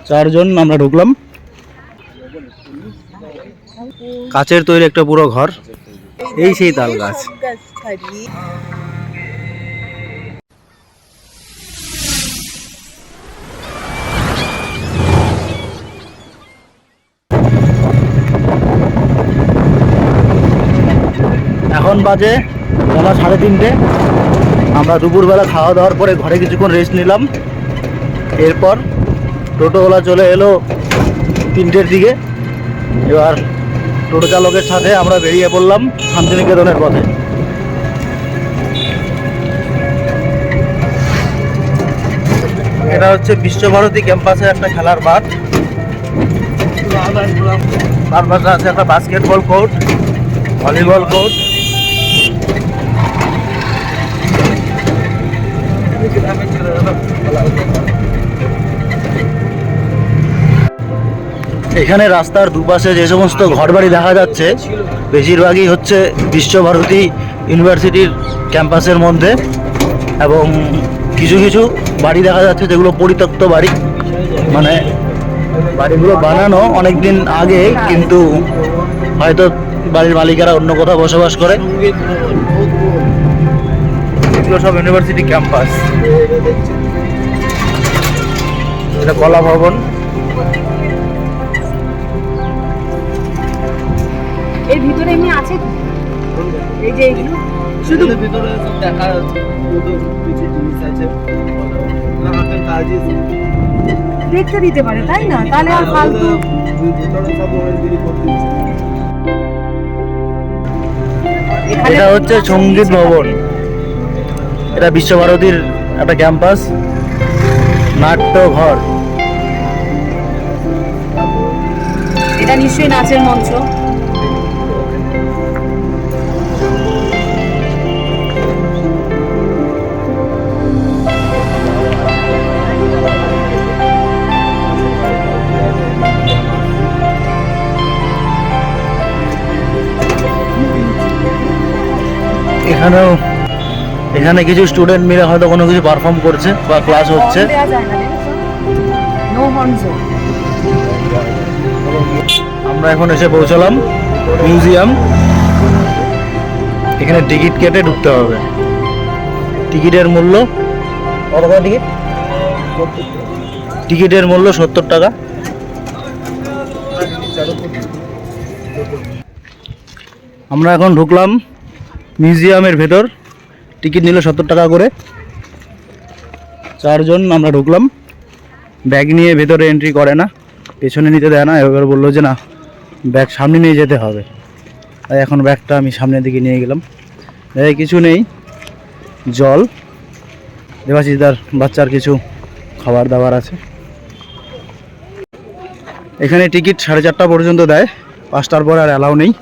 চারজন আমরা ঢুকলাম। কাচের তৈরি একটা পুরো ঘর, এই সেই তাল গাছ। এখন বাজে বেলা 3:30। আমরা দুপুরবেলা খাওয়া দাওয়ার পরে ঘরে কিছুক্ষণ রেস্ট নিলাম। এরপর টোটোওয়ালা চলে এলো 3টের দিকে। এবার টোটো চালকের সাথে আমরা বেরিয়ে পড়লাম শান্তিনিকেতনের পথে। এটা হচ্ছে বিশ্বভারতী ক্যাম্পাসের একটা খেলার মাঠ। তার পাশে আছে একটা বাস্কেটবল কোর্ট, ভলিবল কোর্ট। এখানে রাস্তার দুপাশে যে সমস্ত ঘরবাড়ি দেখা যাচ্ছে বেশিরভাগই হচ্ছে বিশ্বভারতী ইউনিভার্সিটির ক্যাম্পাসের মধ্যে, এবং কিছু কিছু বাড়ি দেখা যাচ্ছে যেগুলো পরিত্যক্ত বাড়ি, মানে বাড়িগুলো বানানো অনেক দিন আগে, কিন্তু হয়তো বাড়ির মালিকেরা অন্য কোথাও বসবাস করে। এগুলো সব ইউনিভার্সিটি ক্যাম্পাস। এটা কলা ভবন। এর ভিতরে এমনি আছে, এই যে এগুলো শুধু ভিতরে সব দেখা যাচ্ছে, কিছু জিনিস আছে দেখতে দিতে পারে, তাই না? তাহলে আর ফালতু ভিতরে সব মোবাইলগিরি করতে দিচ্ছে। এটা হচ্ছে সঙ্গীত ভবন। এটা বিশ্বভারতীর একটা ক্যাম্পাস, নাট্যঘর। এটা নিশ্চয়ই নাচের মঞ্চ। এখানে কিছু স্টুডেন্ট মিলে হয়তো কোনো কিছু পারফর্ম করছে বা ক্লাস হচ্ছে। আমরা এখন এসে পৌঁছলাম মিউজিয়াম। এখানে টিকিট কেটে ঢুকতে হবে। টিকিটের মূল্য কত টাকা? টিকিটের মূল্য 70 টাকা। আমরা এখন ঢুকলাম মিউজিয়ামের ভেতর। টিকিট নিল 70 টাকা করে। চারজন আমরা ঢুকলাম। ব্যাগ নিয়ে ভেতরে এন্ট্রি করে না, পেছনে নিতে দেয় না। এবার বললো যে না, ব্যাগ সামনে নিয়ে যেতে হবে। তাই এখন ব্যাগটা আমি সামনের দিকে নিয়ে গেলাম। কিছু নেই, জল, দেবাশিসদার বাচ্চার কিছু খাবার দাবার আছে। এখানে টিকিট 4:30 পর্যন্ত দেয়, 5টার পরে আর অ্যালাউ নেই।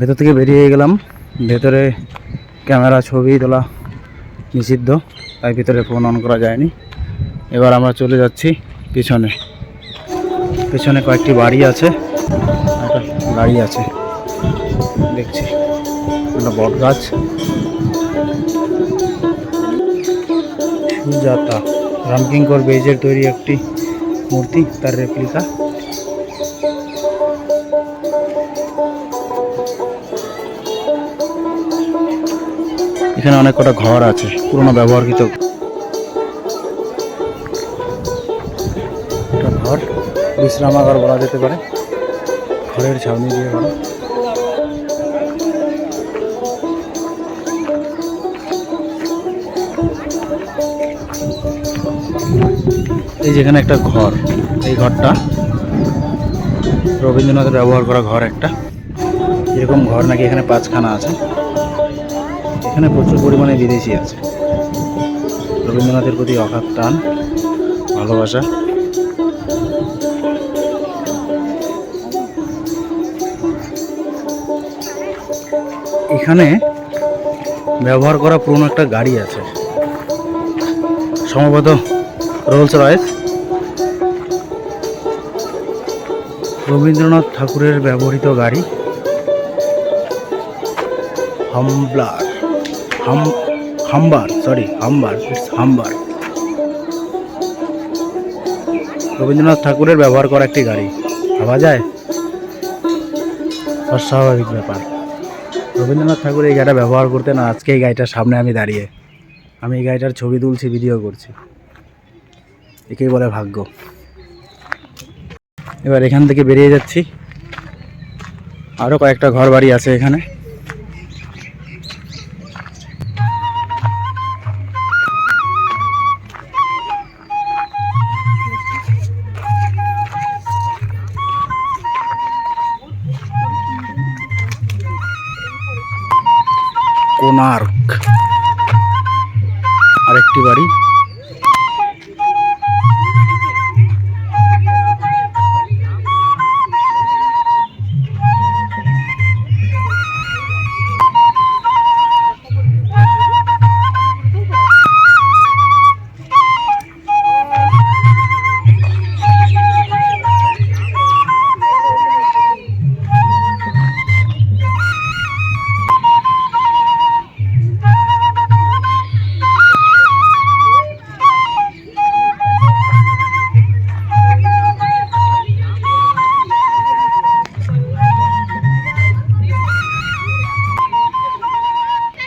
ভেতর থেকে বেরিয়ে গেলাম। ভেতরে ক্যামেরা ছবি তোলা নিষিদ্ধ, তাই ভিতরে ফোন অন করা যায়নি। এবার আমরা চলে যাচ্ছি পিছনে। পিছনে কয়েকটি বাড়ি আছে, একটা গাড়ি আছে দেখছি, একটা বট গাছ। সুজাতা রামকিঙ্কর বেইজের তৈরি একটি মূর্তি, তার রেপ্লিকা। এখানে অনেক কটা ঘর আছে, পুরনো ব্যবহারকৃত ঘর, বিশ্রামাগার বলা যেতে পারে। ঘরের ছাউনি দিয়ে করা। এই যেখানে একটা ঘর, এই ঘরটা রবীন্দ্রনাথের ব্যবহার করা ঘর একটা। এরকম ঘর নাকি এখানে 5খানা আছে। এখানে প্রচুর পরিমাণে বিদেশি আছে। রবীন্দ্রনাথের প্রতি অগাধ টান, ভালোবাসা। এখানে ব্যবহার করা পুরনো একটা গাড়ি আছে, সম্ভবত রোলস রয়েস। রবীন্দ্রনাথ ঠাকুরের ব্যবহৃত গাড়ি, হামলার। Humber it's Humber. রবীন্দ্রনাথ ঠাকুরের ব্যবহার করা একটি গাড়ি, ভাবা যায়? অস্বাভাবিক ব্যাপার। রবীন্দ্রনাথ ঠাকুর এই গাড়িটা ব্যবহার করতেন, আর আজকে এই গাড়িটার সামনে আমি দাঁড়িয়ে আমি এই গাড়িটার ছবি তুলছি, ভিডিও করছি। একেই বলে ভাগ্য। এবার এখান থেকে বেরিয়ে যাচ্ছি। আরও কয়েকটা ঘর বাড়ি আছে এখানে। কোনার্ক আরেকটি বাড়ি।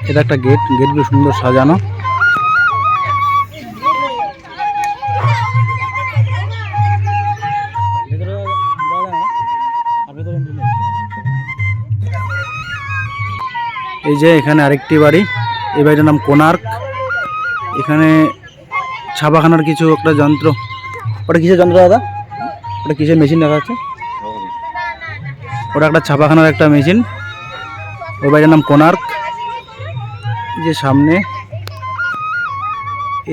এটা একটা গেটগুলো সুন্দর সাজানো। এই যে এখানে আরেকটি বাড়ি, এই বাড়িটার নাম কোনার্ক। এখানে ছাপাখানার কিছু একটা যন্ত্র, ওটা কিসের যন্ত্র দাদা? ওটা কিসের মেশিন দেখা যাচ্ছে? ওটা একটা ছাপাখানার একটা মেশিন। ওই বাড়িটার নাম কোনার্ক। যে সামনে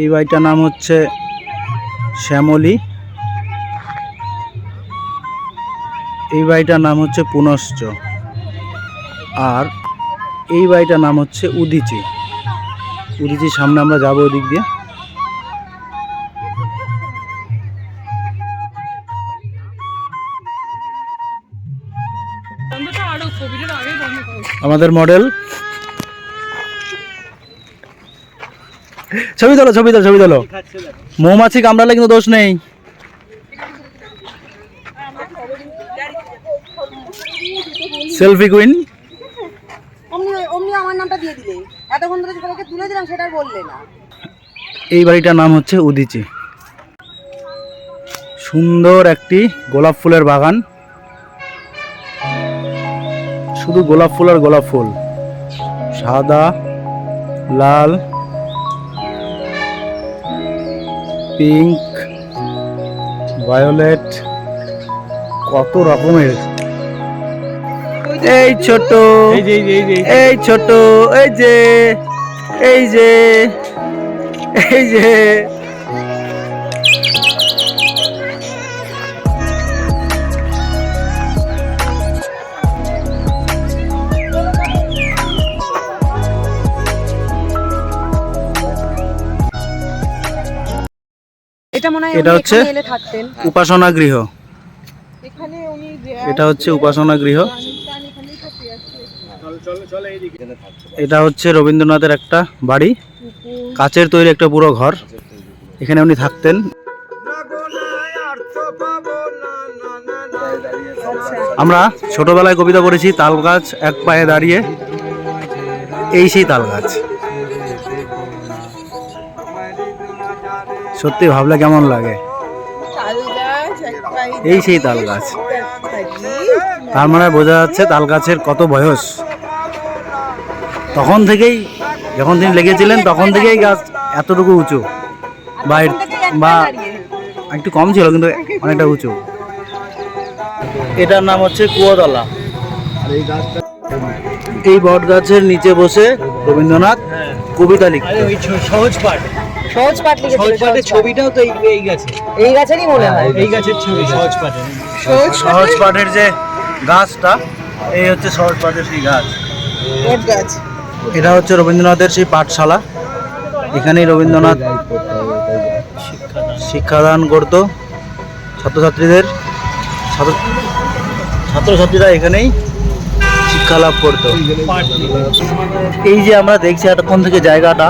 এই বাড়িটার নাম হচ্ছে শ্যামলী। এই বাড়িটার নাম হচ্ছে পুনশ্চ। আর এই বাড়িটার নাম হচ্ছে উদিচি। উদিচির সামনে আমরা যাবো ওদিক দিয়ে। আমাদের মডেল ছবি তোলো। মৌমাছি কামড়ালে কিন্তু দোষ নেই। Selfie queen. আমার নামটা দিয়ে দিলে, এতক্ষণ ধরে সবাইকে তুলে দিলাম, সেটা বললে না। এই বাড়িটার নাম হচ্ছে উদিচি। সুন্দর একটি গোলাপ ফুলের বাগান, শুধু গোলাপ ফুল আর গোলাপ ফুল, সাদা, লাল, পিঙ্ক, ভায়োলেট, কত রকমের। এই ছোট, এই ছোট, এই যে এই যে এই যে এটা হচ্ছে উপাসনা গৃহ। এটা হচ্ছে উপাসনা গৃহ। এটা হচ্ছে রবীন্দ্রনাথের একটা বাড়ি, কাচের তৈরি একটা পুরো ঘর। এখানে উনি থাকতেন। আমরা ছোটবেলায় কবিতা পড়েছি, তাল গাছ এক পায়ে দাঁড়িয়ে। এই সেই তাল গাছ। সত্যি ভাবলে কেমন লাগে। এই সেই তাল গাছ। তার মানে বোঝা যাচ্ছে তাল গাছের কত বয়স। তখন থেকেই, যখন তিনি লেগেছিলেন তখন থেকেই গাছ এতটুকু উঁচু, বা একটু কম ছিল কিন্তু অনেকটা উঁচু। এটার নাম হচ্ছে কুয়োতলা। এই বট গাছের নিচে বসে রবীন্দ্রনাথ কবিতা লিখতেন। সহজ পাঠ লিখেছিল। ছবিটাও তো এই গাছে, এই গাছেরই মনে হয়। এই গাছের ছবি সহজ পাঠের। সহজ পাঠের যে গাছটা, এই হচ্ছে সহজ পাঠের সেই গাছ। এটা হচ্ছে রবীন্দ্রনাথের সেই পাঠশালা। এখানেই রবীন্দ্রনাথ শিক্ষাদান করতো ছাত্রছাত্রীদের। ছাত্রছাত্রীরা এখানেই শিক্ষা লাভ করতো। এই যে আমরা দেখছি এতক্ষণ থেকে জায়গাটা,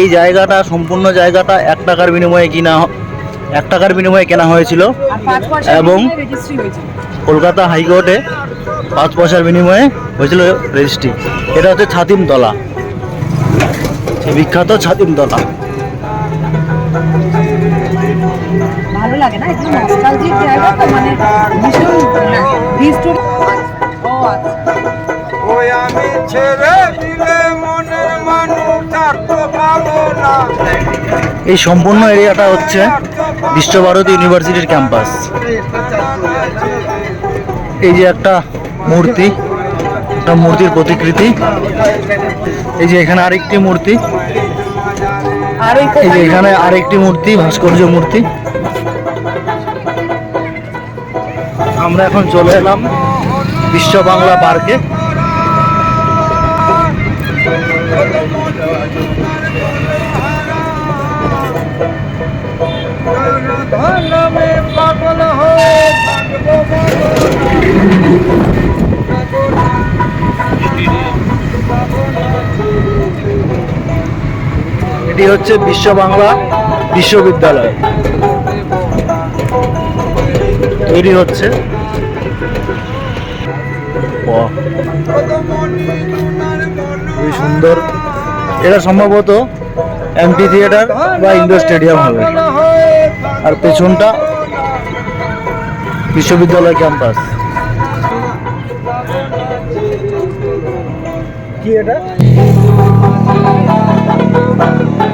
এই জায়গাটা সম্পূর্ণ জায়গাটা 1 টাকার বিনিময়ে 1 টাকার বিনিময়ে কেনা হয়েছিল আর 5 পয়সা এবং রেজিস্ট্রি হয়েছিল। কলকাতা হাইকোর্টে 5 পয়সার বিনিময়ে হয়েছিল রেজিস্ট্রি। এটা হচ্ছে ছাতিমতলা, বিখ্যাত ছাতিমতলা। ভালো লাগে না, একদম নস্টালজিক জায়গা তো, মানে ভীষণ হিস্টোরি। ও আচ্ছা, ওই আমি ছেড়ে দিলে মনের মানুষ আর তো পাবো না। এই সম্পূর্ণ এরিয়াটা হচ্ছে বিশ্বভারতী ইউনিভার্সিটির ক্যাম্পাস। এই যে একটা মূর্তি, একটা মূর্তির প্রতিকৃতি। এই যে এখানে আরেকটি মূর্তি, আর ওই এই যে এখানে আরেকটি মূর্তি, ভাস্কর্য মূর্তি। আমরা এখন চলে এলাম বিশ্ব বাংলা পার্কে। নামে পাগল হয়ে থাকবো এটি হচ্ছে বিশ্ব বাংলা বিশ্ববিদ্যালয় তৈরি হচ্ছে। বাহ, খুবই সুন্দর। এটা সম্ভবত এমপি থিয়েটার বা ইন্ডোর স্টেডিয়াম হবে। আর পেছনটা বিশ্ববিদ্যালয় ক্যাম্পাস। কি এটা?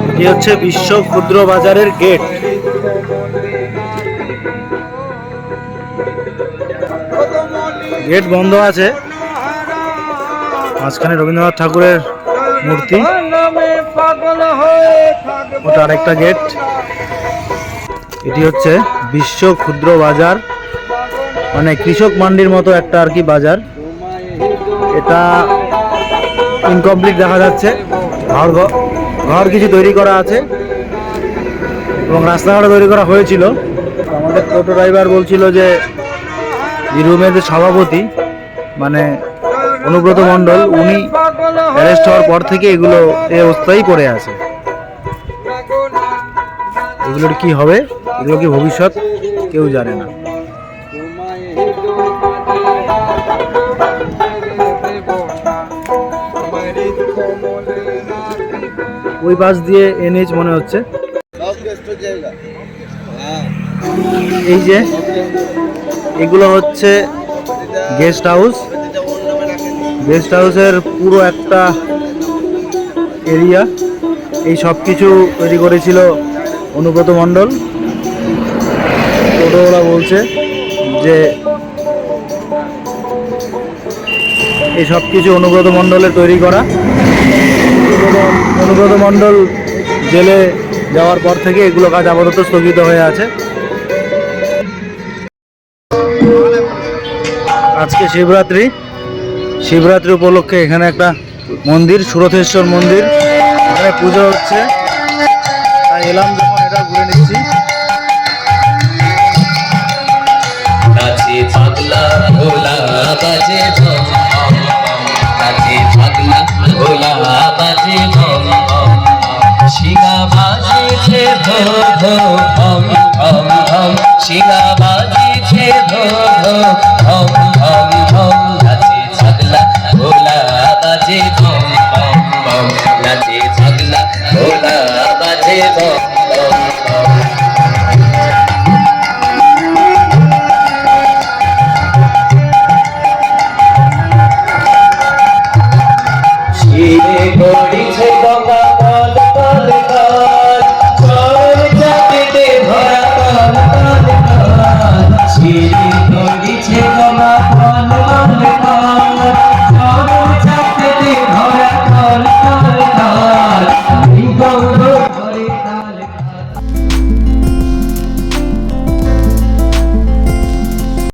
এটি হচ্ছে বিশ্ব ক্ষুদ্র বাজারের গেট। গেট বন্ধ আছে, মাঝখানে রবীন্দ্রনাথ ঠাকুরের মূর্তি, ওটা আরেকটা গেট। এটি হচ্ছে বিশ্ব ক্ষুদ্র বাজার, মানে কৃষক মান্ডির মতো একটা আর কি বাজার। এটা ইনকমপ্লিট দেখা যাচ্ছে, ঘর কিছু তৈরি করা আছে এবং রাস্তাঘাট তৈরি করা হয়েছিল। আমাদের টোটো ড্রাইভার বলছিল যে বীরভূমের যে সভাপতি মানে অনুব্রত মণ্ডল, উনি অ্যারেস্ট হওয়ার পর থেকে এগুলো এই অবস্থায় পড়ে আছে। এগুলোর কি হবে, এগুলো কি ভবিষ্যৎ, কেউ জানে না। ওই পাশ দিয়ে এনএইচ মনে হচ্ছে। এই যে এগুলো হচ্ছে গেস্ট হাউস। গেস্ট হাউসের পুরো একটা এরিয়া। এই সব কিছু তৈরি করেছিল অনুব্রত মণ্ডল। টোটোওয়ালা বলছে যে এই সব কিছু অনুব্রত মণ্ডলের তৈরি করা। অনুব্রত মণ্ডল জেলে যাওয়ার পর থেকে এগুলো কাজ আপাতত স্থগিত হয়ে আছে। আজকে শিবরাত্রি, শিবরাত্রি উপলক্ষে এখানে একটা মন্দির, সুরথেশ্বর মন্দির, এখানে পুজো হচ্ছে, তাই এলাম যখন এটা ঘুরে নিচ্ছি। নাচে পাগলা ভোলা বাজে ঢম ঢম, নাচে পাগলা ভোলা বাজে ঢম ঢম, শিঙা বাজে ধো ধো ঢম ঢম ঢম, শিঙা